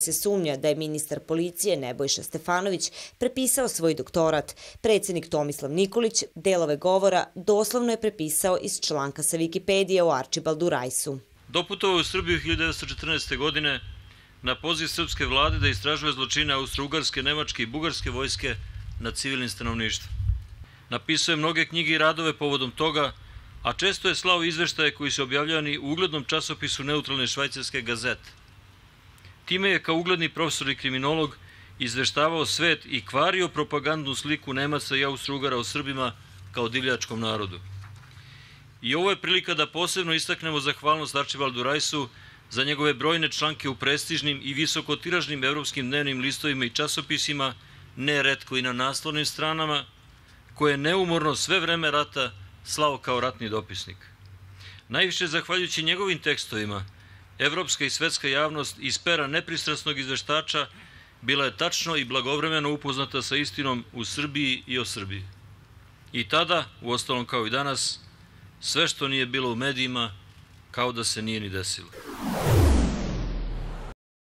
se sumnja da je ministar policije Nebojša Stefanović prepisao svoj doktorat. Predsjednik Tomislav Nikolić delove govora doslovno je prepisao iz članka sa Wikipedije o Arčibaldu Rajsu. Doputovao u Srbiju 1914. godine na poziv srpske vlade da istražuje zločine austro-ugarske, nemačke i bugarske vojske nad civilnim stanovništvom. Napisao je mnoge knjige i radove povodom toga, a često je slao izveštaje koji su objavljani u uglednom časopisu neutralne švajcarske Gazete. Time je kao ugledni profesor i kriminolog izveštavao svet i kvario propagandnu sliku Nemaca i Austro-Ugara o Srbima kao divljačkom narodu. I ovo je prilika da posebno istaknemo zahvalnost Arčibaldu Rajsu za njegove brojne članke u prestižnim i visokotiražnim evropskim dnevnim listovima i časopisima, neretko i na naslovnim stranama, koje je neumorno sve vreme rata slao kao ratni dopisnik. Najviše zahvaljujući njegovim tekstovima, evropska i svetska javnost iz pera nepristrasnog izveštača bila je tačno i blagovremeno upoznata sa istinom u Srbiji i o Srbiji. I tada, uostalom kao i danas, sve što nije bilo u medijima, kao da se nije ni desilo.